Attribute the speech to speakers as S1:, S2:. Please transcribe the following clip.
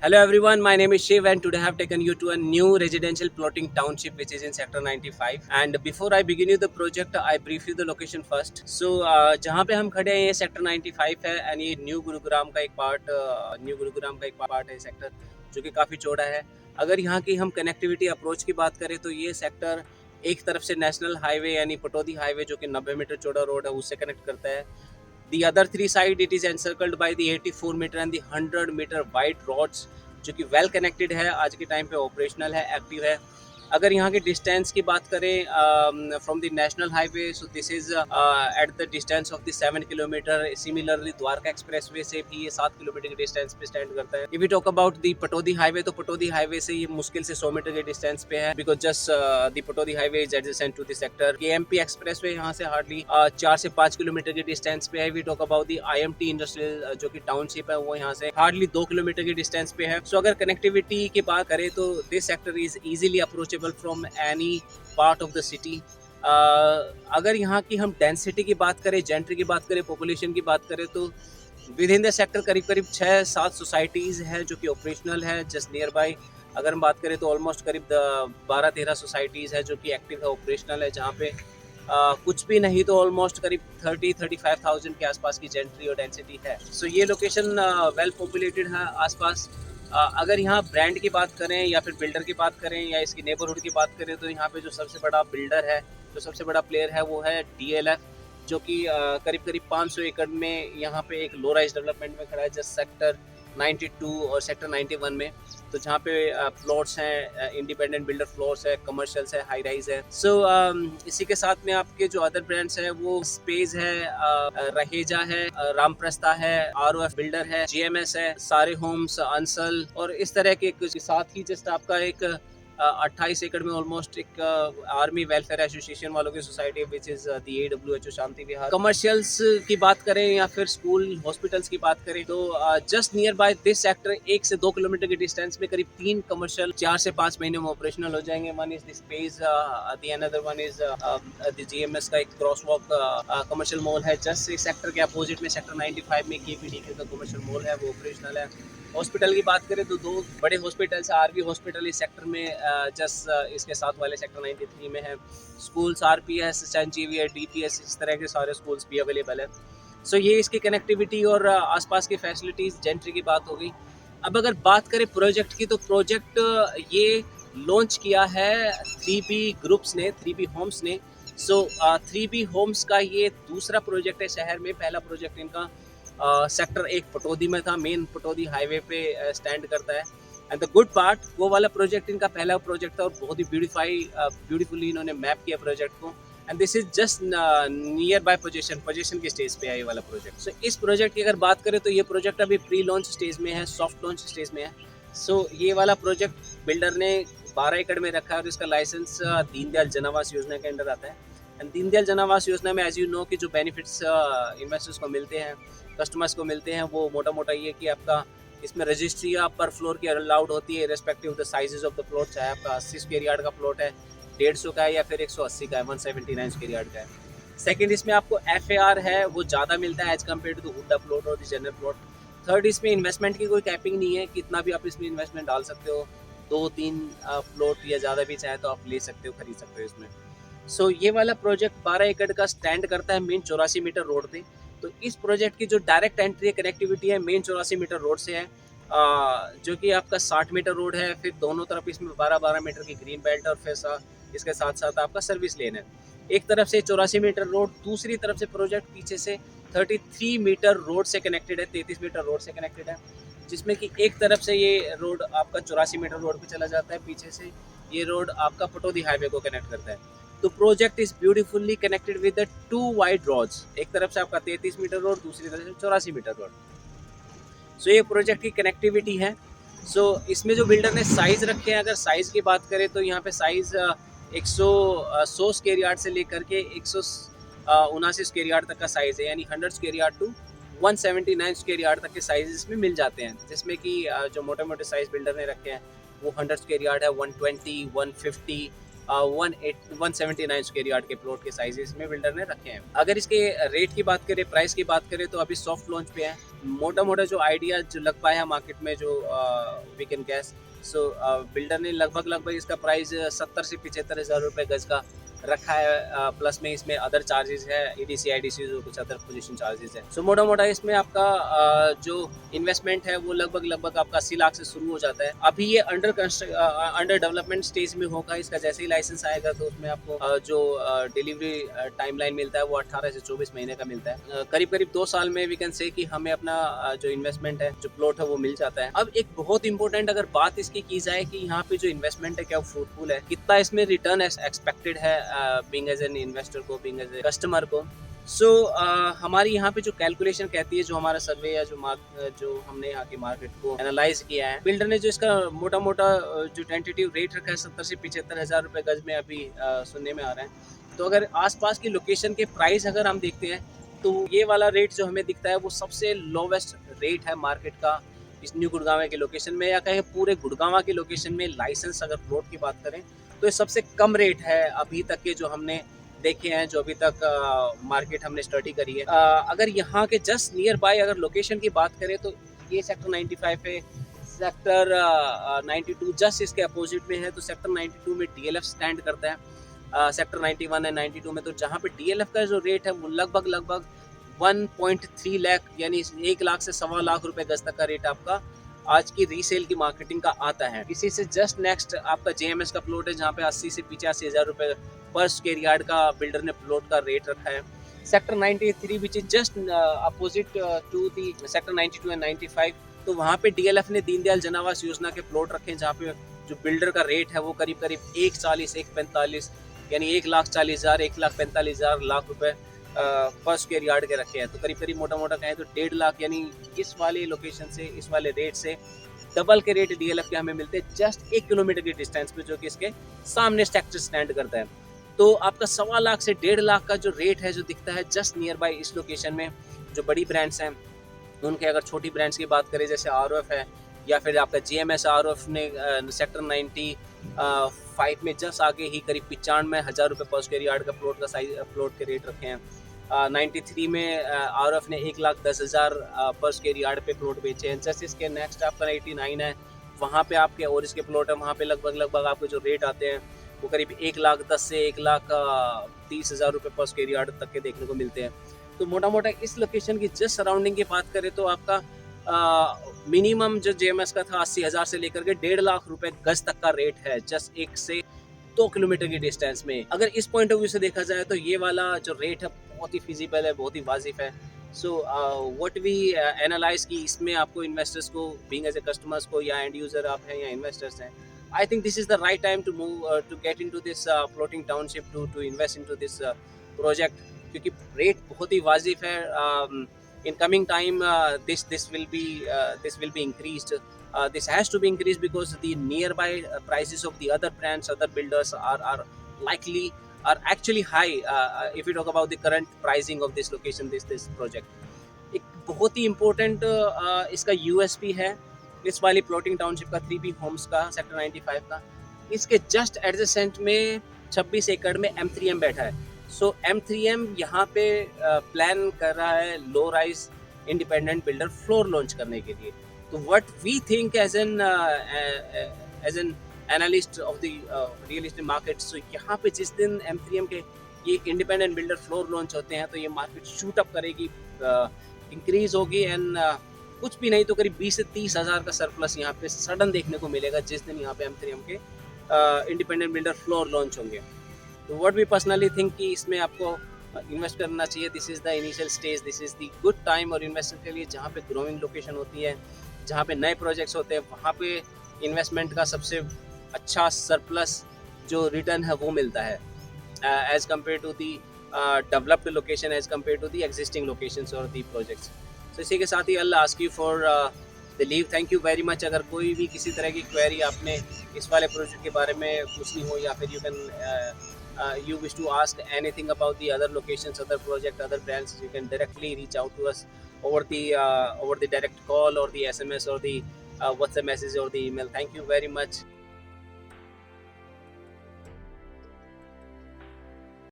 S1: Hello everyone, my name is Shiv and today I have taken you to a new residential plotting township which is in sector 95. And before I begin you the project, I brief you the location first. So जहाँ पे हम खड़े हैं ये sector 95 है and ये new Gurugram का एक पार्ट है सेक्टर जो कि काफ़ी चौड़ा है। अगर यहाँ की हम कनेक्टिविटी अप्रोच की बात करें तो ये सेक्टर एक तरफ से नेशनल हाईवे यानी पटौदी हाईवे जो कि 90 मीटर चौड़ा रोड है उससे कनेक्ट करता है। The other three side it is encircled by the 84 meter and the 100 meter wide roads जो कि वेल कनेक्टेड है, आज के टाइम पे ऑपरेशनल है, एक्टिव है। अगर यहाँ के डिस्टेंस की बात करें from the national highway, so this is at the distance of the 7 kilometre. Similarly Dwarka expressway से भी ये 7 किलोमीटर के डिस्टेंस पे स्टैंड करता है। If you talk about the Pataudi highway, तो पटौदी हाईवे से ये मुश्किल से 100 मीटर के डिस्टेंस पे है, because just the Pataudi highway is adjacent to the sector. KMP expressway यहाँ से हार्डली 4 से 5 किलोमीटर के डिस्टेंस पे है। We talk about the IMT industrial जो कि टाउनशिप है, वो यहाँ से हार्डली 2 किलोमीटर के डिस्टेंस पे है। सो अगर कनेक्टिविटी की बात करें तो this sector is easily approachable from any part of the city. अगर यहाँ की हम डेंसिटी की बात करें, जेंट्री की बात करें, पॉपुलेशन की बात करें, तो विद इन द सेक्टर करीब करीब 6-7 सोसाइटीज़ हैं जो कि ऑपरेशनल है जस्ट नियर बाई। अगर हम बात करें तो ऑलमोस्ट करीब 12-13 सोसाइटीज़ है जो कि एक्टिव है, ऑपरेशनल है, जहाँ पे कुछ भी नहीं तो ऑलमोस्ट करीब 30-35,000 के आसपास की जेंट्री और डेंसिटी है। सो ये लोकेशन वेल पॉपुलेटेड है आसपास। अगर यहाँ ब्रांड की बात करें या फिर बिल्डर की बात करें या इसकी नेबरहुड की बात करें, तो यहाँ पे जो सबसे बड़ा बिल्डर है, जो सबसे बड़ा प्लेयर है, वो है DLF, जो कि करीब करीब 500 एकड़ में यहाँ पे एक लो राइज डेवलपमेंट में खड़ा है, जस्ट सेक्टर 92 और सेक्टर 91 में। तो जहाँ पे प्लॉट्स हैं, इंडिपेंडेंट बिल्डर फ्लोर्स है, कमर्शियल्स है, हाई राइज है। सो इसी के साथ में आपके जो अदर ब्रांड्स है वो स्पेस है, रहेजा है, रामप्रस्था है, ROF बिल्डर है, GMS है, सारे होम्स, अंसल और इस तरह के कुछ। साथ ही जस्ट आपका एक 28 एकड़ में ऑलमोस्ट एक आर्मी वेलफेयर एसोसिएशन वालों की society which is the AWHO Shanti Vihar. Commercials की बात करें या फिर स्कूल हॉस्पिटल्स की बात करें तो just near by this sector 1 से 2 किलोमीटर के डिस्टेंस में करीब 3 कमर्शियल 4 से 5 महीने में ऑपरेशनल हो जाएंगे। One is the space, the another one is the GMS का एक क्रॉस वॉक कमर्शियल मॉल है। जस्ट इस सेक्टर के अपोजिट में सेक्टर 95 में KPDK का कमर्शियल मॉल है, वो ऑपरेशनल है। हॉस्पिटल की बात करें तो 2 बड़े हॉस्पिटल्स है। RV हॉस्पिटल इस सेक्टर में जस्ट इसके साथ वाले सेक्टर 93 में है। स्कूल्स RPS, SNGV, DPS, इस तरह के सारे स्कूल्स भी अवेलेबल है। सो ये इसकी कनेक्टिविटी और आसपास की फैसिलिटीज़, जेंट्री की बात हो गई। अब अगर बात करें प्रोजेक्ट की, तो प्रोजेक्ट ये लॉन्च किया है 3B ग्रुप्स ने, 3B होम्स ने। सो 3B होम्स का ये दूसरा प्रोजेक्ट है शहर में। पहला प्रोजेक्ट इनका सेक्टर 1 पटौदी में था, मेन पटौदी हाईवे पे स्टैंड करता है। एंड द गुड पार्ट, वो वाला प्रोजेक्ट इनका पहला प्रोजेक्ट था और बहुत ही ब्यूटीफुली इन्होंने मैप किया प्रोजेक्ट को। And this is just near by position की स्टेज पे है ये वाला प्रोजेक्ट। सो इस प्रोजेक्ट की अगर बात करें तो ये प्रोजेक्ट अभी प्री लॉन्च स्टेज में है, सॉफ्ट लॉन्च स्टेज में है। सो ये वाला प्रोजेक्ट बिल्डर ने 12 एकड़ में रखा है और इसका लाइसेंस दीनदयाल जन आवास योजना के अंडर आता है। एंड दीनदयाल जन आवास योजना में एज यू नो कि जो बेनिफिट्स इन्वेस्टर्स को मिलते हैं, कस्टमर्स को मिलते हैं, वो मोटा मोटा ये कि आपका इसमें रजिस्ट्री पर फ्लोर की अलाउड होती है respective of the sizes of the plot. चाहे आपका 80 स्क्वायर यार्ड का प्लॉट है, 150 का है, या फिर 180 का है, 179 स्क्वायर यार्ड का है। सेकंड, इसमें आपको FAR है वो ज़्यादा मिलता है as compare to the HUDA plot और द जनरल प्लॉट। थर्ड, इसमें इन्वेस्टमेंट की कोई कैपिंग नहीं है, कितना भी आप इसमें इन्वेस्टमेंट डाल सकते हो, 2-3 प्लॉट या ज़्यादा भी चाहे तो आप ले सकते हो, खरीद सकते हो इसमें। सो ये वाला प्रोजेक्ट 12 एकड़ का स्टैंड करता है मेन 84 मीटर रोड पे। तो इस प्रोजेक्ट की जो डायरेक्ट एंट्री कनेक्टिविटी है मेन 84 मीटर रोड से है, जो कि आपका 60 मीटर रोड है। फिर दोनों तरफ इसमें 12-12 मीटर की ग्रीन बेल्ट और फिर इसके साथ साथ आपका सर्विस लेन है। एक तरफ से 84 मीटर रोड, दूसरी तरफ से प्रोजेक्ट पीछे से 33 मीटर रोड से कनेक्टेड है, 33 मीटर रोड से कनेक्टेड है, जिसमें कि एक तरफ से ये रोड आपका 84 मीटर रोड पे चला जाता है, पीछे से ये रोड आपका पटौदी हाईवे को कनेक्ट करता है। तो project is beautifully connected with the 2 wide roads. एक तरफ से आपका 33 मीटर रोड, दूसरी तरफ से 84 मीटर रोड। सो ये प्रोजेक्ट की कनेक्टिविटी है। सो इसमें जो बिल्डर ने साइज़ रखे हैं, अगर साइज़ की बात करें तो यहाँ पे साइज़ 100 स्क्वायर यार्ड से लेकर के 179 स्क्वायर यार्ड तक का साइज़ है, यानी 100 square yard to 179 square yard तक के साइज इसमें मिल जाते हैं। जिसमें कि जो मोटे मोटे साइज़ बिल्डर ने रखे हैं वो 100 स्क्वायर यार्ड है, 120, 150, 179 स्क्वायर यार्ड के प्लॉट के साइजेस में बिल्डर ने रखे हैं। अगर इसके रेट की बात करें, प्राइस की बात करें, तो अभी सॉफ्ट लॉन्च पे है। मोटा मोटा जो आइडिया जो लग पाया है मार्केट में, जो we can guess, so builder ने लगभग इसका प्राइस 70 से 75 हज़ार रुपये गज का रखा है। प्लस में इसमें अदर चार्जेस है, ईडीसी आईडीसी जो कुछ अदर पोजीशन चार्जेस है। सो मोटा मोटा इसमें आपका जो इन्वेस्टमेंट है वो लगभग आपका 80 लाख से शुरू हो जाता है। अभी ये अंडर डेवलपमेंट स्टेज में होगा। इसका जैसे ही लाइसेंस आएगा तो उसमें आपको जो डिलीवरी टाइमलाइन मिलता है वो 18 से 24 महीने का मिलता है। करीब 2 साल में वी कैन से कि हमें अपना जो इन्वेस्टमेंट है, जो प्लॉट है, वो मिल जाता है। अब एक बहुत इंपॉर्टेंट अगर बात इसकी की जाए कि यहाँ पे जो इन्वेस्टमेंट है क्या फ्रूटफुल है, कितना इसमें रिटर्न एक्सपेक्टेड है बीइंग एज एन इन्वेस्टर को, बीइंग एज ए कस्टमर को। सो हमारी यहाँ पे जो कैलकुलेशन कहती है, जो हमारा सर्वे या जो हमने यहाँ की मार्केट को एनालाइज किया है, बिल्डर ने जो इसका मोटा मोटा जो टेंटेटिव रेट रखा है 70 से 75 हज़ार रुपये गज में अभी सुनने में आ रहा है। तो अगर आसपास की लोकेशन के प्राइस अगर हम देखते हैं तो ये वाला रेट जो हमें दिखता है वो सबसे लोवेस्ट रेट है मार्केट का इस न्यू गुड़गांव के लोकेशन में, या कहें पूरे गुड़गांव के लोकेशन में। लाइसेंस अगर प्लॉट की बात करें तो ये सबसे कम रेट है अभी तक के जो हमने देखे हैं, जो अभी तक मार्केट हमने स्टडी करी है। अगर यहाँ के जस्ट नियर बाय अगर लोकेशन की बात करें तो ये सेक्टर 95 है, सेक्टर 92 जस्ट इसके अपोजिट में है। तो सेक्टर 92 में डीएलएफ स्टैंड करता है। सेक्टर 91 है 92 में, तो जहाँ पे डीएलएफ का जो रेट है वो लगभग 1.3 लाख, यानी 1 लाख से 1.25 लाख रुपए गज तक का रेट आपका आज की रीसेल की मार्केटिंग का आता है। इसी से जस्ट नेक्स्ट आपका जेएमएस का प्लॉट है, जहाँ पे 80 से 85 हज़ार रुपए पर स्क्वायर यार्ड का बिल्डर ने प्लॉट का रेट रखा है। Sector 93 which is just opposite to the sector 92 and 95, तो वहाँ पे डीएलएफ ने दीनदयाल जन आवास योजना के प्लॉट रखे हैं, जहाँ पे जो बिल्डर का रेट है वो करीब 140 145, यानी 1,40,000 1,45,000 लाख रुपए पर स्क्वायर यार्ड के रखे हैं। तो करीब मोटा मोटा कहें तो 1.5 लाख, यानी इस वाले लोकेशन से, इस वाले रेट से डबल के रेट डीएलएफ के हमें मिलते हैं जस्ट 1 किलोमीटर की डिस्टेंस पे, जो कि इसके सामने स्ट्रक्चर स्टैंड करता है। तो आपका 1.25 लाख से 1.5 लाख का जो रेट है जो दिखता है जस्ट नियर बाय इस लोकेशन में। जो बड़ी ब्रांड्स हैं उनके, अगर छोटी ब्रांड्स की बात करें जैसे आरओएफ है, या फिर आपका जीएमएस आरओएफ ने सेक्टर 95 में जस्ट आगे ही करीब 95 हज़ार रुपये पर स्क्वायर यार्ड का प्लॉट का साइज, प्लॉट के रेट रखे हैं। 93 में आरएफ ने 1,10,000 पर स्क्वायर यार्ड पे प्लॉट बेचे हैं। जैसे इसके नेक्स्ट आपका 89 है, वहाँ पे आपके और इसके प्लॉट है, वहाँ पे लगभग आपके जो रेट आते हैं वो करीब 1,10,000 से 1,30,000 रुपये पर स्क्वायर यार्ड तक के देखने को मिलते हैं। तो मोटा मोटा इस लोकेशन की जस्ट सराउंडिंग की बात करें तो आपका मिनिमम जो जेएमएस का था 80,000 से लेकर के 1.5 लाख रुपए गज तक का रेट है जस्ट 1 से 2 किलोमीटर की डिस्टेंस में। अगर इस पॉइंट ऑफ व्यू से देखा जाए तो ये वाला जो रेट है बहुत ही फिजिबल है, बहुत ही वाजिब है। सो व्हाट वी एनालाइज की इसमें आपको इन्वेस्टर्स को, बीइंग एज ए कस्टमर्स को, या एंड यूजर आप हैं या इन्वेस्टर्स हैं, I think this is the right time to move to get into this plotting township, to invest into this project, क्योंकि रेट बहुत ही वाजिब है। in coming time this will be increased. This has to be increased because the nearby prices of the other brands, other builders are actually high if we talk about the current pricing of this location, this project। एक बहुत ही important इसका USP है इस वाली plotting township का, 3B Holmes का, sector 95 का। इसके जस्ट एडजेसेंट में 26 एकड़ में M3M बैठा है। सो M3M यहाँ पे प्लान कर रहा है low rise independent builder floor launch करने के लिए। तो what we think as an analyst of the real estate market, so यहाँ पे जिस दिन M3M के ये इंडिपेंडेंट बिल्डर फ्लोर लॉन्च होते हैं तो ये मार्केट शूट अप करेगी, इंक्रीज होगी, एंड कुछ भी नहीं तो करीब 20 से 30 हज़ार का सरप्लस यहाँ पे सडन देखने को मिलेगा जिस दिन यहाँ पे M3M के इंडिपेंडेंट बिल्डर फ्लोर लॉन्च होंगे। तो व्हाट वी पर्सनली थिंक कि इसमें आपको इन्वेस्ट करना चाहिए। This is the initial stage, this is the good time और इन्वेस्टर के लिए, जहाँ पे ग्रोइंग लोकेशन होती है, जहाँ पे नए प्रोजेक्ट्स होते हैं, वहाँ पे इन्वेस्टमेंट का सबसे अच्छा सरप्लस जो रिटर्न है वो मिलता है as compare to the developed location, as compare to the existing locations और दी प्रोजेक्ट्स। तो इसी के साथ ही अल्लाह ask you for the leave. Thank you very much. अगर कोई भी किसी तरह की क्वेरी आपने इस वाले प्रोजेक्ट के बारे में पूछनी हो, या फिर you can you wish to ask anything about the other locations, other project, other brands, you can directly reach out to us over the direct call or the SMS or the WhatsApp message or the email. Thank you very much.